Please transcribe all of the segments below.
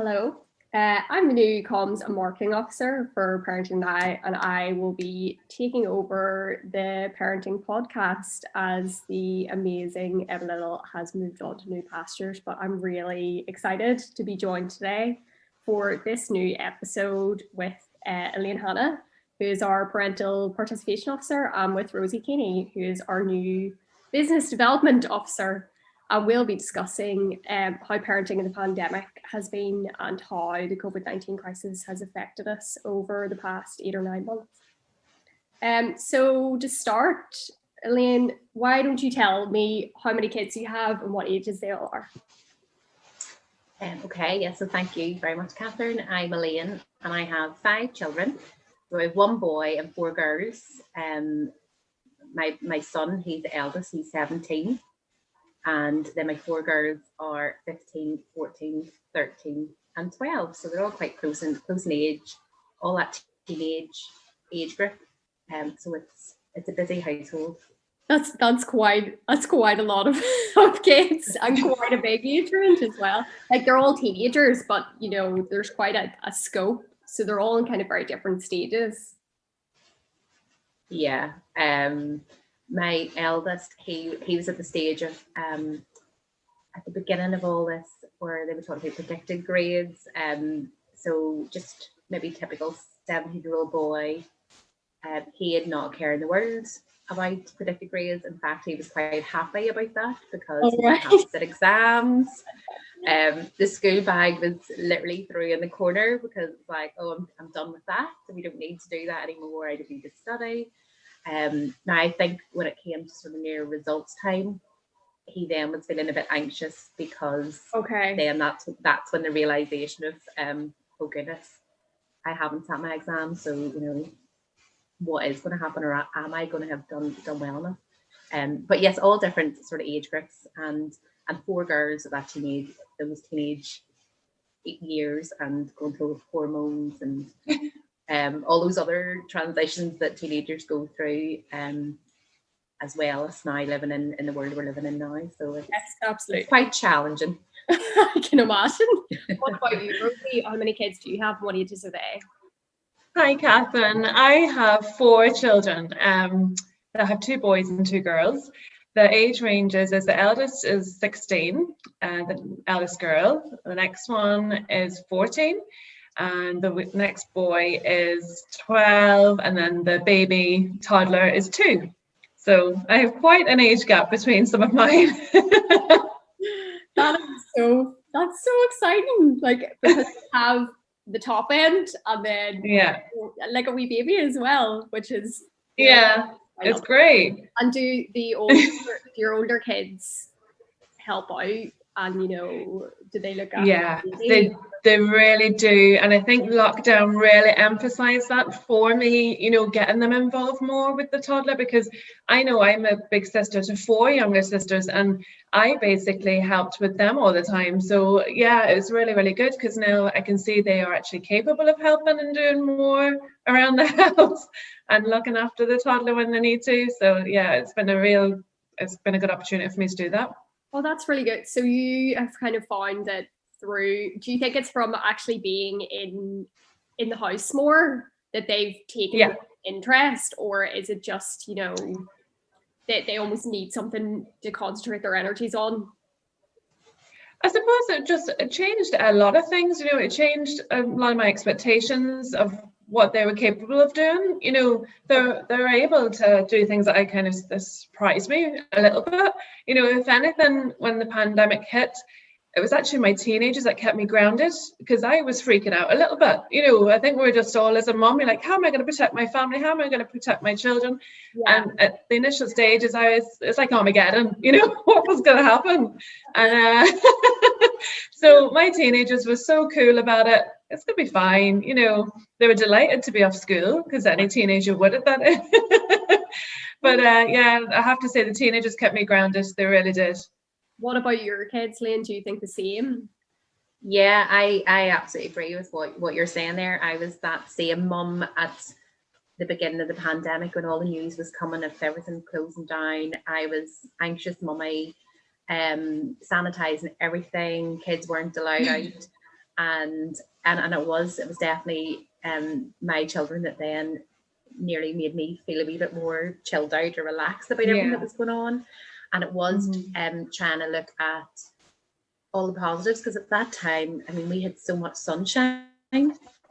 Hello. I'm the new comms and marketing officer for Parenting Now, and I will be taking over the parenting podcast as the amazing Evan Little has moved on to new pastures. But I'm really excited to be joined today for this new episode with Elaine, who is our parental participation officer, and with Rosie, who is our new business development officer. And we'll be discussing how parenting in the pandemic has been and how the COVID-19 crisis has affected us over the past 8 or 9 months. So to start, Elaine, why don't you tell me how many kids you have and what ages they all are? So thank you very much, Catherine. I'm Elaine and I have 5 children. So I have 1 boy and 4 girls. My son, he's the eldest, he's 17. And then my 4 girls are 15, 14, 13 and 12. So they're all quite close in age, all that teenage age group. So it's a busy household. That's quite a lot of kids and quite a big age range as well. Like they're all teenagers, but there's quite a scope. So they're all in kind of very different stages. Yeah. My eldest, he was at the stage of at the beginning of all this where they were talking about predicted grades. So just maybe typical 17-year-old boy. He had not a care in the world about predicted grades. In fact, he was quite happy about that because he didn't have to sit exams. The school bag was literally through in the corner because it's like, oh, I'm done with that. So we don't need to do that anymore. I don't need to study. Now I think when it came to sort of near results time, he then was feeling a bit anxious because then that's when the realization of oh goodness, I haven't sat my exam, so what is going to happen, or am I going to have done well enough? But yes, all different sort of age groups, and 4 girls of those teenage years and going through hormones and all those other transitions that teenagers go through, as well as now living in the world we're living in now. So it's quite challenging. I can imagine. What about you, Rosie? How many kids do you have? What ages are they? Hi, Catherine. I have 4 children. I have 2 boys and 2 girls. The age ranges is the eldest is 16, the eldest girl. The next one is 14. And the next boy is 12, and then the baby toddler is 2. So I have quite an age gap between some of mine. That's so exciting. Like, because you have the top end and then like a wee baby as well, which is it's great. And do your older kids help out? And do they look after? Yeah, they really do, and I think lockdown really emphasized that for me. Getting them involved more with the toddler, because I know I'm a big sister to 4 younger sisters, and I basically helped with them all the time. So yeah, it's really, really good because now I can see they are actually capable of helping and doing more around the house and looking after the toddler when they need to. So yeah, it's been a good opportunity for me to do that. Well, that's really good. So you have kind of found that do you think it's from actually being in the house more that they've taken interest, or is it just, that they almost need something to concentrate their energies on? I suppose it changed a lot of things. It changed a lot of my expectations of what they were capable of doing. They're able to do things that I kind of surprised me a little bit. If anything, when the pandemic hit, it was actually my teenagers that kept me grounded, because I was freaking out a little bit. I think we're just all, as a mom, you're like, how am I going to protect my family? How am I going to protect my children? Yeah. And at the initial stages, it's like Armageddon, what was going to happen? And so my teenagers were so cool about it. It's going to be fine. They were delighted to be off school, because any teenager would at that. But I have to say the teenagers kept me grounded. They really did. What about your kids, Lynn? Do you think the same? Yeah, I absolutely agree with what you're saying there. I was that same mum at the beginning of the pandemic when all the news was coming of everything closing down. I was anxious mummy, sanitizing everything. Kids weren't allowed out. and it was definitely my children that then nearly made me feel a wee bit more chilled out or relaxed about everything that was going on. And it was trying to look at all the positives, because at that time, I mean, we had so much sunshine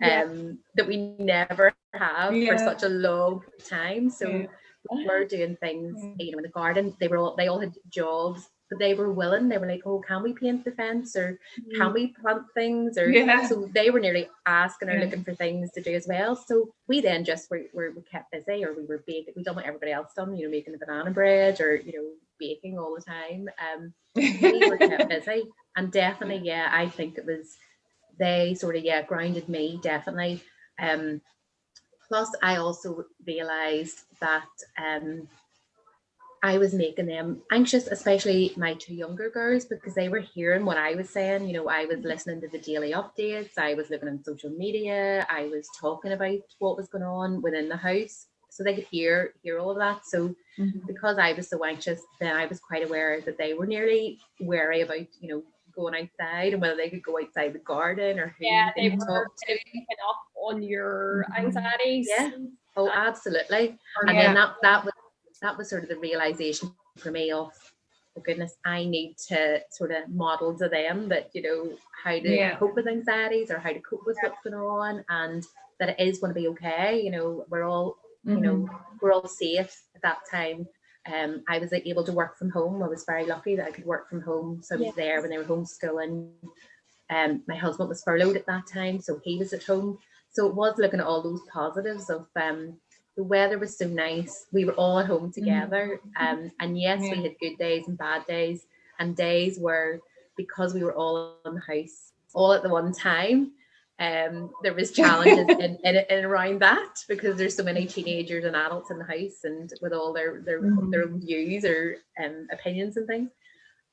that we never have for such a long time. So we were doing things, you know, in the garden. They all had jobs, but they were willing. They were like, oh, can we paint the fence, or can we plant things? Or so they were nearly asking or looking for things to do as well. So we then just were kept busy, or we were baking. We done what everybody else done, you know, making the banana bread, or, you know, baking all the time. We were kept busy. And definitely, I think it was, they sort of, grounded me, definitely. Plus, I also realised that I was making them anxious, especially my two younger girls, because they were hearing what I was saying. You know, I was listening to the daily updates, I was looking on social media, I was talking about what was going on within the house, so they could hear all of that. So because I was so anxious, then I was quite aware that they were nearly wary about, you know, going outside and whether they could go outside the garden, or who they could were talk to. picking up on your anxieties. Yeah. Oh, absolutely. And then that was sort of the realization for me of, oh goodness, I need to sort of model to them that, you know, how to cope with anxieties, or how to cope with what's going on, and that it is going to be okay. You know, we're all, you know, we're all safe at that time. I was able to work from home. I was very lucky that I could work from home. So I was there when they were homeschooling. My husband was furloughed at that time, so he was at home. So it was looking at all those positives of the weather was so nice. We were all at home together. And yes, we had good days and bad days, and days where, because we were all in the house all at the one time, there was challenges in around that, because there's so many teenagers and adults in the house, and with all their own views or opinions and things.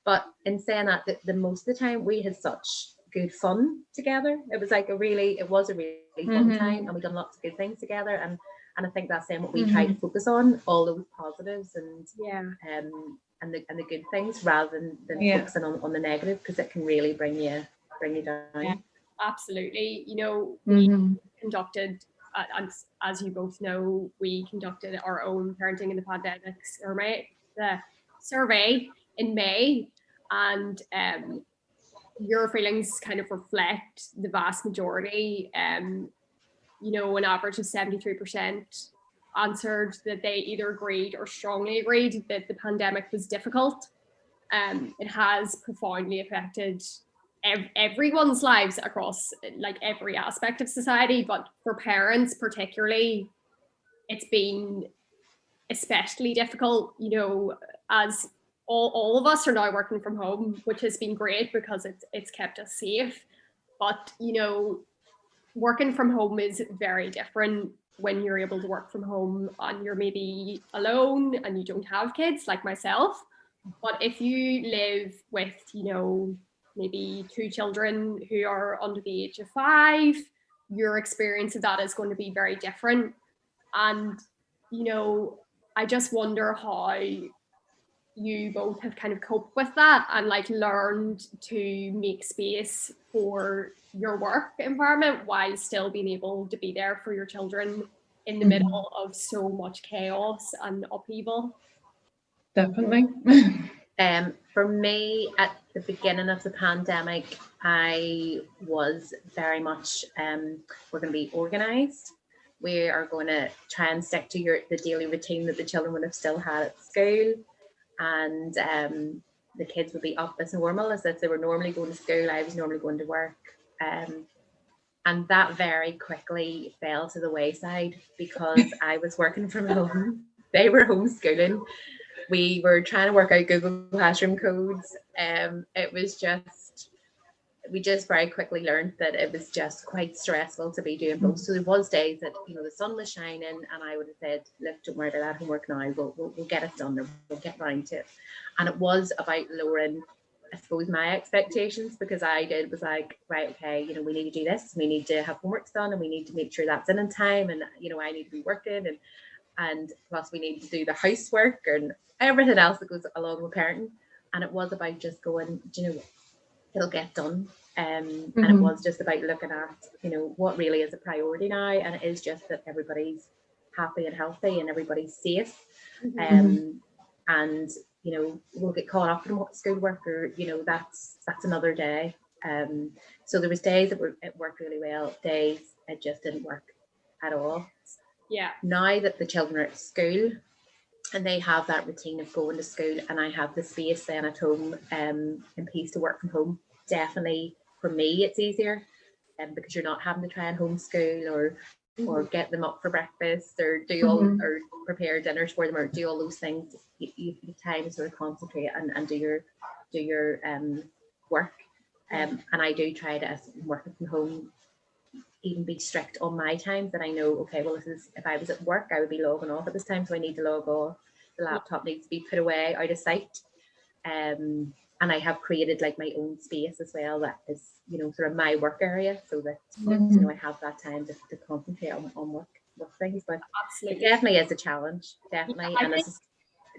But in saying that, the most of the time we had such good fun together. It was like it was a really fun time, and we done lots of good things together. And I think that's then what we try to focus on, all those positives and the good things, rather than focusing on the negative, because it can really bring you down. Yeah, absolutely. You know, we conducted, as you both know, we conducted our own parenting in the pandemic survey in May, and your feelings kind of reflect the vast majority. You know, an average of 73% answered that they either agreed or strongly agreed that the pandemic was difficult. It has profoundly affected everyone's lives across like every aspect of society, but for parents particularly, it's been especially difficult, you know, as all of us are now working from home, which has been great because it's kept us safe. But, you know, working from home is very different when you're able to work from home and you're maybe alone and you don't have kids like myself. But if you live with, you know, maybe two children who are under the age of 5, your experience of that is going to be very different. And, you know, I just wonder how you both have kind of coped with that and like learned to make space for your work environment while still being able to be there for your children in the middle of so much chaos and upheaval. Definitely. For me, at the beginning of the pandemic, I was very much, we're going to be organised. We are going to try and stick to the daily routine that the children would have still had at school. And the kids would be up as normal, as if they were normally going to school. I was normally going to work. And that very quickly fell to the wayside because I was working from home. They were homeschooling. We were trying to work out Google Classroom codes. It was just, we just very quickly learned that it was just quite stressful to be doing both. So there was days that, you know, the sun was shining and I would have said, look, don't worry about that homework now. We'll get it done. We'll get around to it. And it was about lowering, I suppose, my expectations, because I was like, right, okay, you know, we need to do this. We need to have homework done and we need to make sure that's in time. And, you know, I need to be working and plus we need to do the housework and everything else that goes along with parenting. And it was about just going, do you know what? It'll get done. And it was just about looking at, you know, what really is a priority now, and it is just that everybody's happy and healthy and everybody's safe. And you know, we'll get caught up in what schoolwork, or you know, that's another day. So there was days that it worked really well, days it just didn't work at all. Yeah. Now that the children are at school and they have that routine of going to school, and I have the space then at home and peace to work from home, definitely for me it's easier, because you're not having to try and homeschool or get them up for breakfast or do all or prepare dinners for them or do all those things. You have time to sort of concentrate and do your work. And I do try to, as I'm working from home, even be strict on my times, that I know, okay, well, this is, if I was at work, I would be logging off at this time, so I need to log off. The laptop needs to be put away out of sight. And I have created like my own space as well, that is, you know, sort of my work area, so that you know, I have that time to concentrate on work things. But Absolutely. it definitely is a challenge, definitely. Yeah, and this is,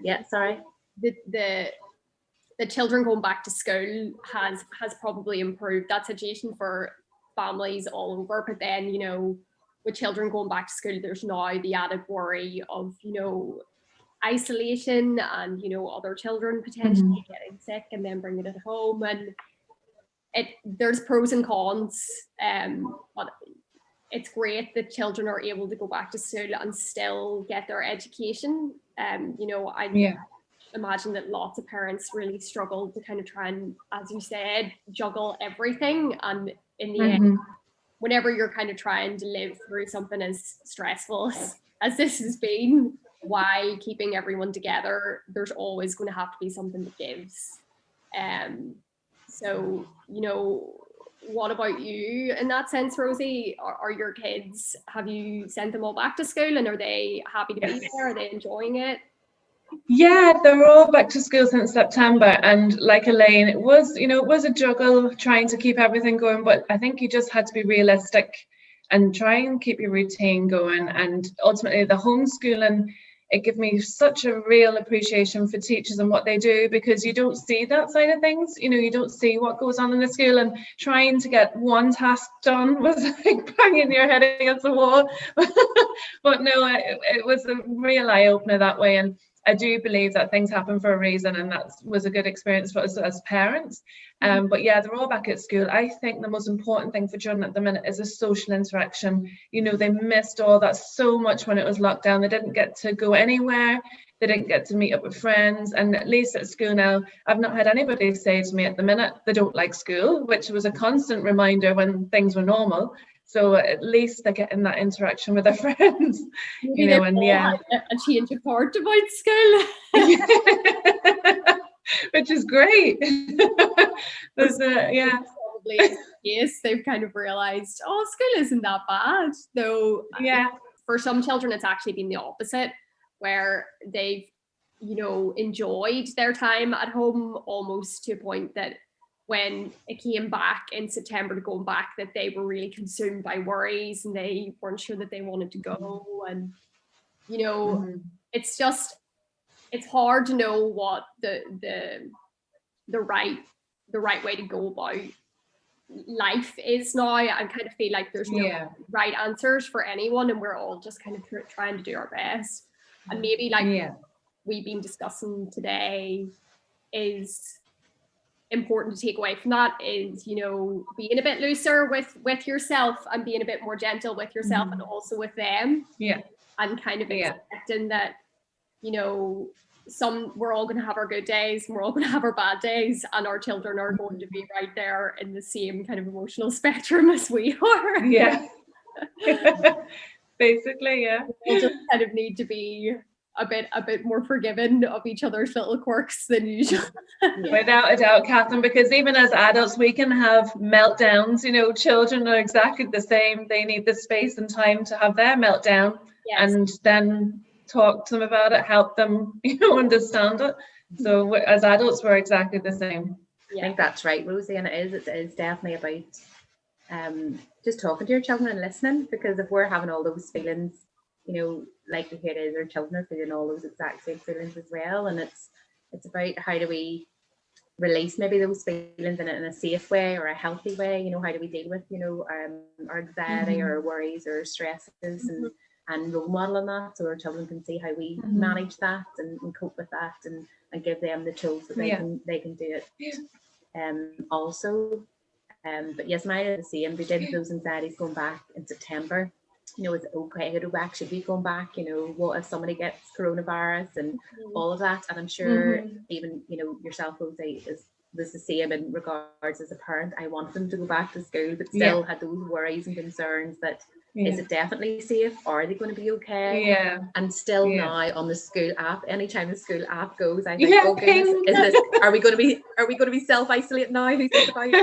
yeah, sorry. The children going back to school has probably improved that situation for families all over. But then, you know, with children going back to school, there's now the added worry of, you know, isolation and, you know, other children potentially getting sick and then bringing it home. And there's pros and cons. But it's great that children are able to go back to school and still get their education. You know, I imagine that lots of parents really struggle to kind of try and, as you said, juggle everything. And in the end, whenever you're kind of trying to live through something as stressful as this has been, while keeping everyone together, there's always going to have to be something that gives. So, you know, what about you in that sense, Rosie? Are your kids, have you sent them all back to school, and are they happy to be there? Are they enjoying it? Yeah, they're all back to school since September, and like Elaine, it was a juggle trying to keep everything going, but I think you just had to be realistic and try and keep your routine going. And ultimately the homeschooling, it gave me such a real appreciation for teachers and what they do, because you don't see that side of things. You know, you don't see what goes on in the school, and trying to get one task done was like banging your head against the wall. But no, it was a real eye-opener that way. And I do believe that things happen for a reason, and that was a good experience for us as parents. But yeah, they're all back at school. I think the most important thing for children at the minute is a social interaction. You know, they missed all that so much when it was locked down. They didn't get to go anywhere. They didn't get to meet up with friends. And at least at school now, I've not had anybody say to me at the minute they don't like school, which was a constant reminder when things were normal. So at least they're getting that interaction with their friends. Maybe, you know, and yeah, a change of heart about school. Which is great. There's probably yes, they've kind of realized, oh, school isn't that bad. Though for some children it's actually been the opposite, where they've, you know, enjoyed their time at home almost to a point that when it came back in September to going back, that they were really consumed by worries and they weren't sure that they wanted to go. And, you know, it's hard to know what the right way to go about life is now. I kind of feel like there's no right answers for anyone, and we're all just kind of trying to do our best. And maybe like we've been discussing today is important to take away from that is, you know, being a bit looser with yourself and being a bit more gentle with yourself and also with them. And kind of expecting that, you know, we're all going to have our good days and we're all going to have our bad days, and our children are going to be right there in the same kind of emotional spectrum as we are. Basically, We'll just kind of need to be a bit more forgiving of each other's little quirks than usual. Without a doubt, Catherine, because even as adults we can have meltdowns. You know, children are exactly the same. They need the space and time to have their meltdown, and then talk to them about it, help them, you know, understand it. So as adults we're exactly the same. I think that's right, Rosie, and it is definitely about just talking to your children and listening, because if we're having all those feelings, you know, likelihood is our children are feeling all those exact same feelings as well. And it's about how do we release maybe those feelings in a safe way or a healthy way. You know, how do we deal with, you know, our anxiety or worries or stresses, and role model on that, so our children can see how we manage that and cope with that, and give them the tools that they can do it. Also, but yes, mine are the same. They did those anxieties going back in September. You know, is it okay to go back? Should we go back? You know, what if somebody gets coronavirus and all of that? And I'm sure even, you know, yourself, Rosie, was the same in regards as a parent. I want them to go back to school, but still had those worries and concerns that is it definitely safe? Are they going to be okay? Yeah. And still now on the school app, anytime the school app goes, I think, oh goodness, is this? Are we going to be self-isolate now? Who's this about?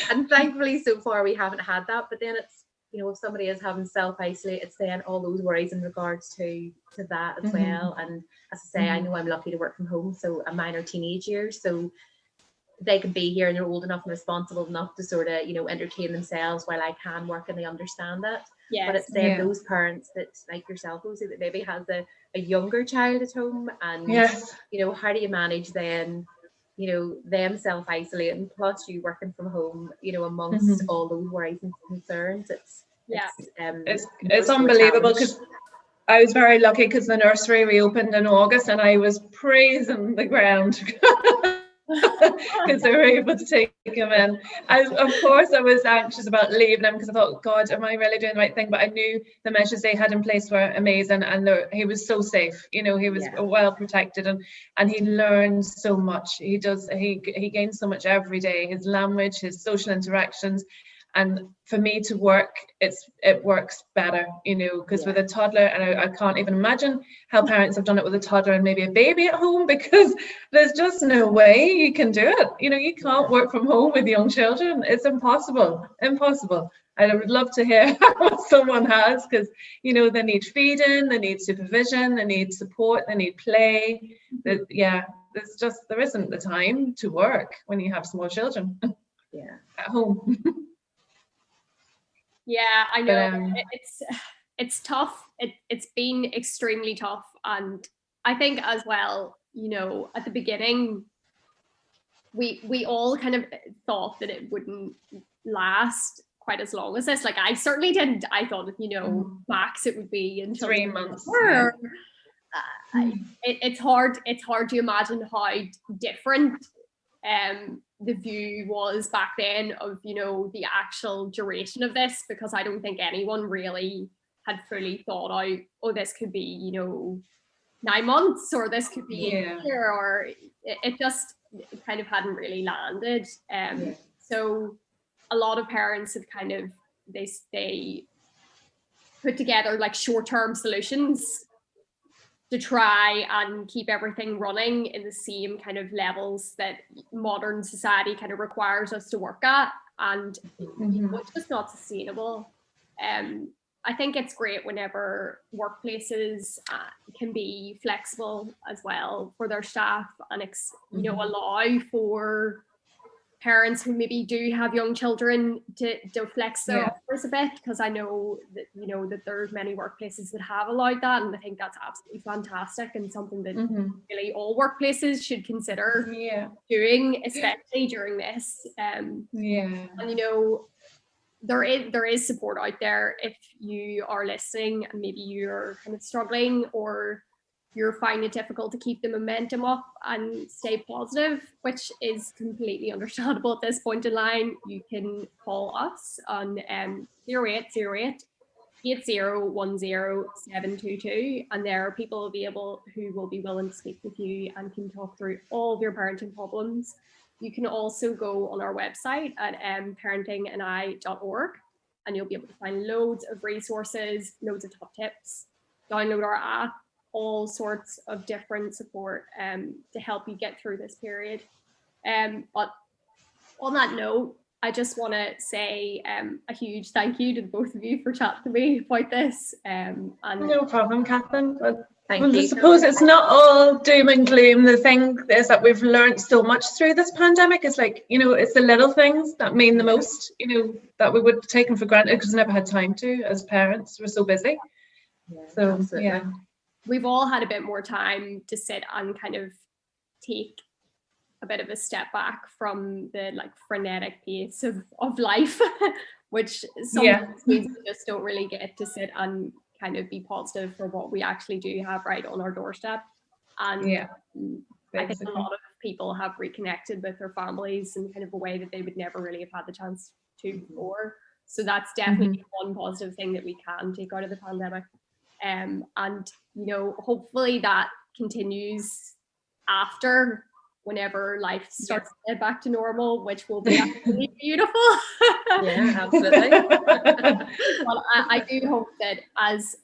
and thankfully so far we haven't had that. But then it's, you know, if somebody is having self-isolate, it's then all those worries in regards to that as well. And as I say, I know I'm lucky to work from home, so mine are teenage years, so they can be here and they're old enough and responsible enough to sort of, you know, entertain themselves while I can work, and they understand that. But it's then those parents that, like yourself, Rosie, that maybe has a younger child at home, and you know, how do you manage then, you know, them self-isolating plus you working from home, you know, amongst all those worries and concerns. It's unbelievable, because I was very lucky because the nursery reopened in August and I was praising the ground because they were able to take him in. Of course, I was anxious about leaving him because I thought, God, am I really doing the right thing? But I knew the measures they had in place were amazing, and he was so safe. You know, he was well protected, and he learned so much. He gains so much every day. His language, his social interactions. And for me to work, it works better, you know, because with a toddler, and I can't even imagine how parents have done it with a toddler and maybe a baby at home, because there's just no way you can do it. You know, you can't work from home with young children. It's impossible. I would love to hear what someone has, because, you know, they need feeding, they need supervision, they need support, they need play. There isn't the time to work when you have small children at home. Yeah, I know. It's tough. It's been extremely tough, and I think as well, you know, at the beginning, we all kind of thought that it wouldn't last quite as long as this. Like, I certainly didn't. I thought that, you know, max it would be until 3 months. It's hard to imagine how different the view was back then of, you know, the actual duration of this, because I don't think anyone really had fully thought out, oh, this could be, you know, 9 months, or this could be a year, or it kind of hadn't really landed. So a lot of parents have kind of, they put together like short-term solutions to try and keep everything running in the same kind of levels that modern society kind of requires us to work at, and it's just not sustainable. I think it's great whenever workplaces can be flexible as well for their staff, and you know, allow for parents who maybe do have young children to flex their offers a bit, because I know that, you know, that there's many workplaces that have allowed that, and I think that's absolutely fantastic and something that really all workplaces should consider doing, especially during this. And you know, there is support out there if you are listening and maybe you're kind of struggling, or you're finding it difficult to keep the momentum up and stay positive, which is completely understandable at this point in line. You can call us on 0808 8010722, and there are people available who will be willing to speak with you and can talk through all of your parenting problems. You can also go on our website at parentingandI.org, and you'll be able to find loads of resources, loads of top tips, download our app, all sorts of different support to help you get through this period. But on that note, I just want to say a huge thank you to both of you for chatting to me about this. And no problem, Catherine. Thank you. I suppose it's not all doom and gloom. The thing is that we've learned so much through this pandemic. It's like, you know, it's the little things that mean the most, you know, that we would have taken for granted because we never had time to as parents. We're so busy. We've all had a bit more time to sit and kind of take a bit of a step back from the like frenetic pace of life, which sometimes means we just don't really get to sit and kind of be positive for what we actually do have right on our doorstep. And I think a lot of people have reconnected with their families in kind of a way that they would never really have had the chance to before. So that's definitely one positive thing that we can take out of the pandemic. And, you know, hopefully that continues after, whenever life starts to get back to normal, which will be absolutely beautiful. Yeah, absolutely. Well, I do hope that as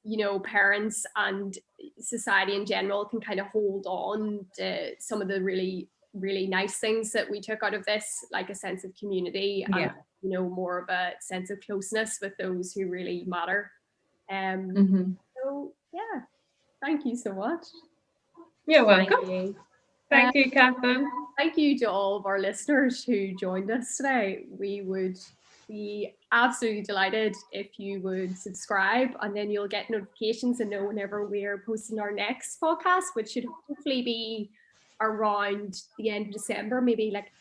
you know, parents and society in general can kind of hold on to some of the really, really nice things that we took out of this, like a sense of community and, you know, more of a sense of closeness with those who really matter. So yeah, thank you so much. You're welcome. Thank you, Catherine. Thank you to all of our listeners who joined us today. We would be absolutely delighted if you would subscribe, and then you'll get notifications and know whenever we're posting our next podcast, which should hopefully be around the end of December, maybe like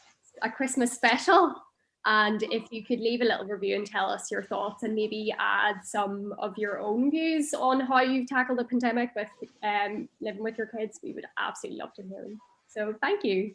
a Christmas special. And if you could leave a little review and tell us your thoughts, and maybe add some of your own views on how you've tackled the pandemic with living with your kids, we would absolutely love to hear them. So thank you.